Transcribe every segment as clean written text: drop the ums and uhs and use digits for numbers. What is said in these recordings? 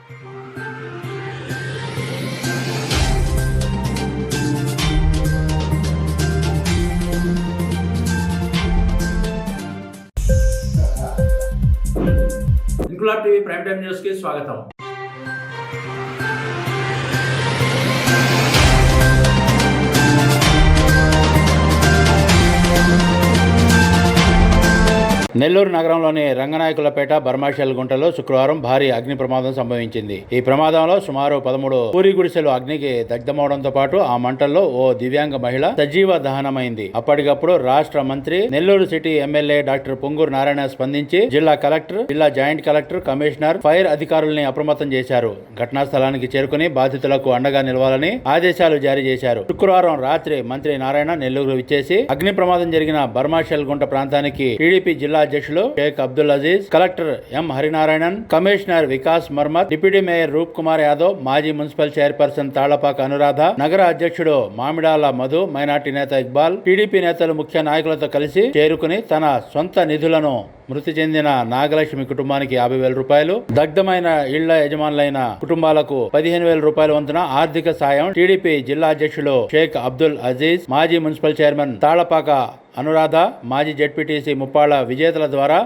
Inquilab TV prime time news కి స్వాగతం. నెల్లూరు నగరంలోని రంగనాయకులపేట బర్మాషల్ గుంటలో శుక్రవారం భారీ అగ్ని ప్రమాదం సంభవించింది. ఈ ప్రమాదంలో సుమారు 13 పూరి గుడిసెలు అగ్నికి దగ్ధమవడంతో పాటు ఆ మంటల్లో ఓ దివ్యాంగ మహిళ సజీవ దహనమైంది. అప్పటికప్పుడు రాష్ట్ర మంత్రి, Nellore city MLA doctor Ponguru Narayana స్పందించి జిల్లా కలెక్టర్, జిల్లా జాయింట్ కలెక్టర్, కమిషనర్, ఫైర్ అధికారుల్ని అప్రమత్తం చేశారు. ఘటనా స్థలానికి చేరుకుని బాధితులకు అండగా నిలవాలని ఆదేశాలు జారీ చేశారు. శుక్రవారం రాత్రి మంత్రి నారాయణ నెల్లూరు విచ్చేసి అగ్ని ప్రమాదం జరిగిన బర్మాషల్ గుంట ప్రాంతానికి టీడీపీ జిల్లా అధ్యక్షులు Sheikh Abdul Aziz, collector M Harinarayanan, commissioner Vikas Marmat, deputy mayor Roop Kumar Yadav, మాజీ మున్సిపల్ చైర్పర్సన్ తాళ్లపాక అనురాధ, నగర అధ్యక్షుడు మామిడాల మధు, మైనార్టీ నేత ఇక్బాల్, టీడీపీ నేతలు ముఖ్య నాయకులతో కలిసి చేరుకుని తన సొంత నిధులను మృతి చెందిన నాగలక్ష్మి కుటుంబానికి 50,000 రూపాయలు, దగ్ధమైన ఇళ్ల యజమానులైన కుటుంబాలకు 15,000 రూపాయల వంతున ఆర్థిక సాయం టీడీపీ జిల్లా అధ్యక్షులు షేక్ అబ్దుల్ అజీజ్, మాజీ మున్సిపల్ చైర్మన్ తాళ్లపాక అనురాధ, మాజీ జెడ్పీటీసీ ముప్పాళ్ల విజేతల ద్వారా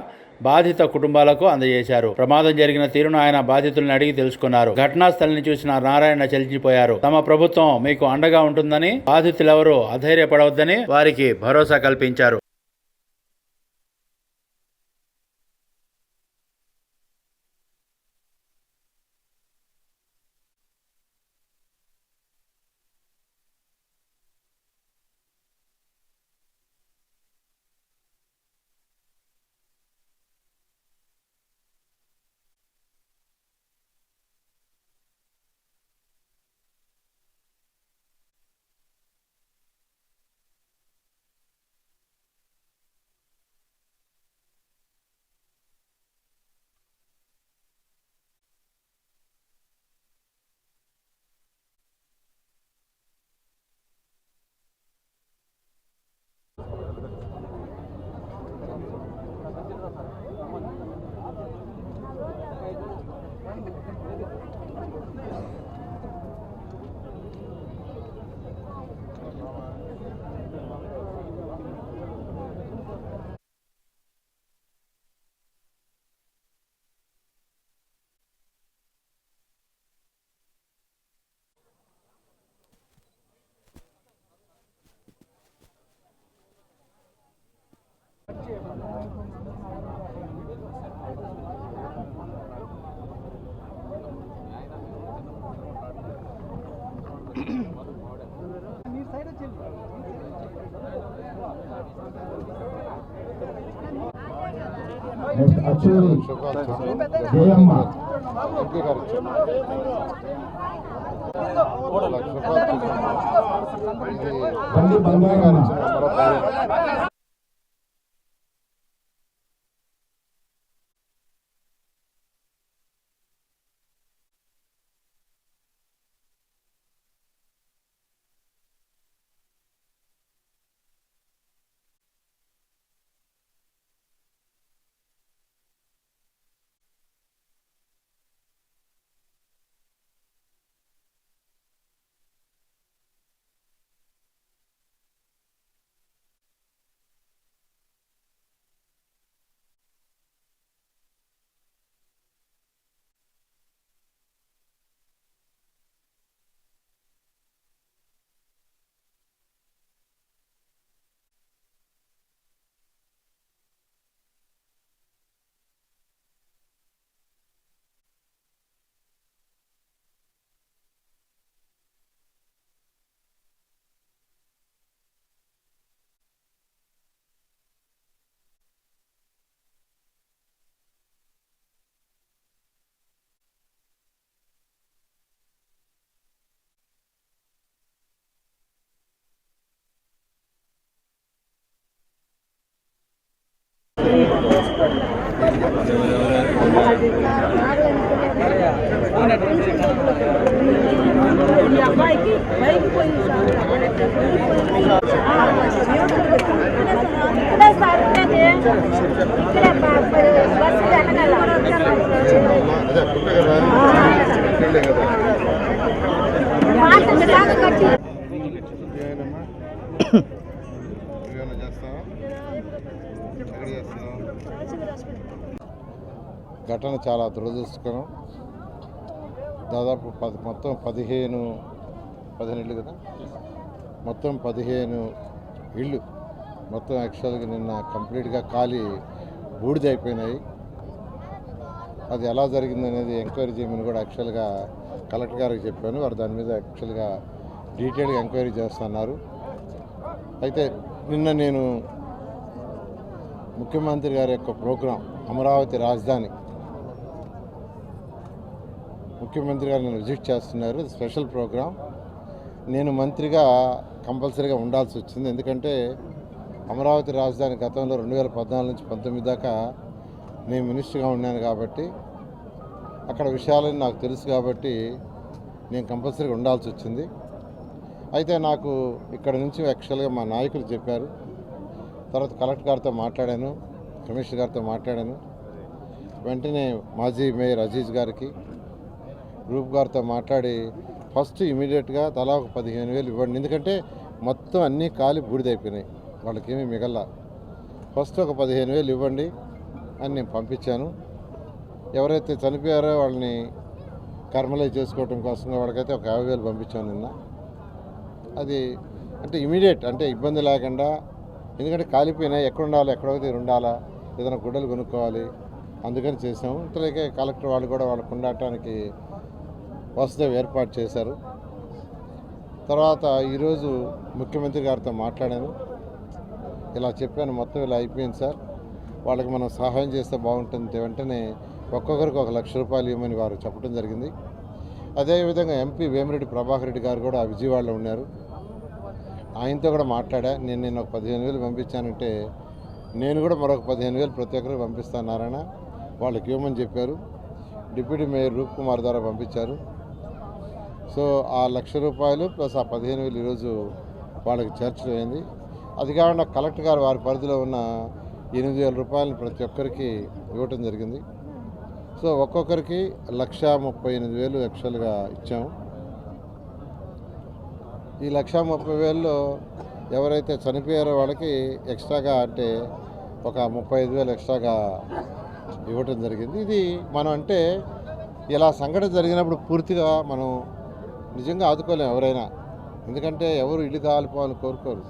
బాధిత కుటుంబాలకు అందజేశారు. ప్రమాదం జరిగిన తీరును ఆయన బాధితులను అడిగి తెలుసుకున్నారు. ఘటనా స్థలిని చూసిన నారాయణ చలించిపోయారు. తమ ప్రభుత్వం మీకు అండగా ఉంటుందని, బాధితులెవరూ అధైర్యపడవద్దని వారికి భరోసా కల్పించారు. అచ్చూరి జయమ్మ, బండి బంగారమ్మ, అబ్బాయికి బైక్ పోయింది సార్. ఘటన చాలా దురదృష్టకరం. దాదాపు మొత్తం 15 ఇళ్ళు కదా, మొత్తం 15 ఇళ్ళు మొత్తం యాక్చువల్గా నిన్న కంప్లీట్గా ఖాళీ బూడిదైపోయినాయి. అది ఎలా జరిగింది అనేది ఎంక్వైరీ చేయమని కూడా యాక్చువల్గా కలెక్టర్ గారికి చెప్పాను. వారు దాని మీద యాక్చువల్గా డీటెయిల్గా ఎంక్వైరీ చేస్తున్నారు. అయితే నిన్న నేను ముఖ్యమంత్రి గారి యొక్క ప్రోగ్రాం అమరావతి రాజధాని ముఖ్యమంత్రి గారు నేను విజిట్ చేస్తున్నారు. Special program. నేను మంత్రిగా కంపల్సరీగా ఉండాల్సి వచ్చింది. ఎందుకంటే అమరావతి రాజధాని గతంలో 2014 నుంచి 19 దాకా నేను మినిస్టర్గా ఉన్నాను కాబట్టి అక్కడ విషయాలని నాకు తెలుసు కాబట్టి నేను కంపల్సరీగా ఉండాల్సి వచ్చింది. అయితే నాకు ఇక్కడ నుంచి యాక్చువల్గా మా నాయకులు చెప్పారు. తర్వాత కలెక్టర్ గారితో మాట్లాడాను, కమిషనర్ గారితో మాట్లాడాను. వెంటనే మాజీ మేయర్ అజీజ్ గారికి, రూప్ గారితో మాట్లాడి ఫస్ట్ ఇమీడియట్గా తలా ఒక 15,000 ఇవ్వండి. ఎందుకంటే మొత్తం అన్నీ ఖాళీ బూడిదైపోయినాయి, వాళ్ళకేమీ మిగల. ఫస్ట్ ఒక 15,000 ఇవ్వండి అని నేను పంపించాను. ఎవరైతే చనిపోయారో వాళ్ళని కర్మలైజ్ చేసుకోవడం కోసం వాళ్ళకైతే ఒక 50,000 పంపించాను నిన్న. అది అంటే ఇమీడియట్, అంటే ఇబ్బంది లేకుండా. ఎందుకంటే కాలిపోయినాయి, ఎక్కడ ఉండాలి, ఎక్కడైతే ఉండాలా, ఏదైనా గుడ్డలు కొనుక్కోవాలి, అందుకని చేసాము. ఇంతలోకే కలెక్టర్ వాళ్ళు కూడా వాళ్ళకు ఉండటానికి వసతి ఏర్పాటు చేశారు. తర్వాత ఈరోజు ముఖ్యమంత్రి గారితో మాట్లాడాను. ఇలా చెప్పాను, మొత్తం ఇలా అయిపోయింది సార్, వాళ్ళకి మనం సహాయం చేస్తే బాగుంటుంది. వెంటనే ఒక్కొక్కరికి 1,00,000 రూపాయలు ఇవ్వమని వారు చెప్పడం జరిగింది. అదేవిధంగా ఎంపీ వేమిరెడ్డి ప్రభాకర్ రెడ్డి గారు కూడా విజయవాడలో ఉన్నారు. ఆయనతో కూడా మాట్లాడా. నేను ఒక 15,000 పంపించానంటే నేను కూడా మరొక 15,000 ప్రతి ఒక్కరికి పంపిస్తాను నారాయణ, వాళ్ళకి ఇవ్వమని చెప్పారు. డిప్యూటీ మేయర్ రూప్ కుమార్ ద్వారా పంపించారు. సో ఆ 1,00,000 రూపాయలు ప్లస్ ఆ 15,000 ఈరోజు వాళ్ళకి చర్చలో అయింది. అది కాకుండా కలెక్టర్ గారు వారి పరిధిలో ఉన్న 8,000 రూపాయలను ప్రతి ఒక్కరికి ఇవ్వటం జరిగింది. సో ఒక్కొక్కరికి 1,38,000 యాక్చువల్గా ఇచ్చాము. ఈ 1,30,000లో ఎవరైతే చనిపోయారో వాళ్ళకి ఎక్స్ట్రాగా అంటే ఒక 35,000 ఎక్స్ట్రాగా ఇవ్వటం జరిగింది. ఇది మనం అంటే ఇలా సంఘటన జరిగినప్పుడు పూర్తిగా మనం నిజంగా ఆదుకోలేము ఎవరైనా, ఎందుకంటే ఎవరు ఇల్లు కాలిపోవాలని కోరుకోరు.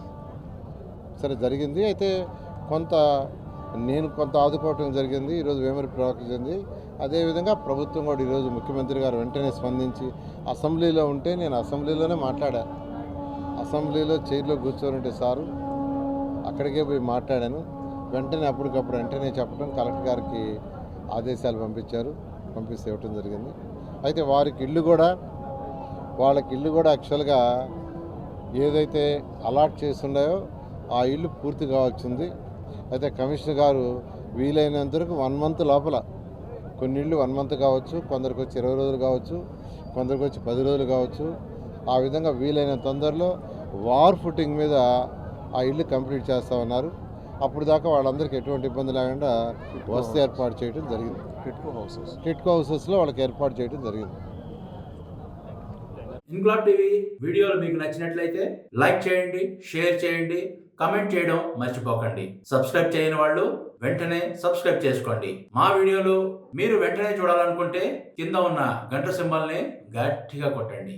సరే జరిగింది. అయితే నేను కొంత ఆదుకోవటం జరిగింది. ఈరోజు వేమిరెడ్డి ప్రభాకర్ జరిగింది. అదేవిధంగా ప్రభుత్వం కూడా ఈరోజు ముఖ్యమంత్రి గారు వెంటనే స్పందించి అసెంబ్లీలో ఉంటే నేను అసెంబ్లీలోనే మాట్లాడా. అసెంబ్లీలో చైర్లో కూర్చోనంటే సారు అక్కడికే పోయి మాట్లాడాను. అప్పటికప్పుడు వెంటనే చెప్పడం కలెక్టర్ గారికి ఆదేశాలు పంపిస్తే ఇవ్వటం జరిగింది. అయితే వాళ్ళకి ఇల్లు కూడా యాక్చువల్గా ఏదైతే అలాట్ చేస్తున్నాయో ఆ ఇల్లు పూర్తి కావాల్సింది. అయితే కమిషనర్ గారు వీలైనంత వరకు 1 మంత్ లోపల, కొన్ని ఇళ్ళు 1 మంత్ కావచ్చు, కొందరికి వచ్చి 20 రోజులు కావచ్చు, కొందరికి వచ్చి 10 రోజులు కావచ్చు. ఆ విధంగా వీలైన తొందరలో వార్ ఫుటింగ్ మీద ఆ ఇల్లు కంప్లీట్ చేస్తామన్నారు. అప్పుడు దాకా వాళ్ళందరికీ ఎటువంటి ఇబ్బంది లేకుండా వసతి ఏర్పాటు చేయడం జరిగింది. టిట్కో హౌసెస్లో వాళ్ళకి ఏర్పాటు చేయడం జరిగింది. ఇన్క్లాబ్ టీవీ వీడియోలు మీకు నచ్చినట్లయితే లైక్ చేయండి, షేర్ చేయండి, కమెంట్ చేయడం మర్చిపోకండి. సబ్స్క్రైబ్ చేయని వాళ్ళు వెంటనే సబ్స్క్రైబ్ చేసుకోండి. మా వీడియోలు మీరు వెంటనే చూడాలనుకుంటే కింద ఉన్న గంట సింబల్ని గట్టిగా కొట్టండి.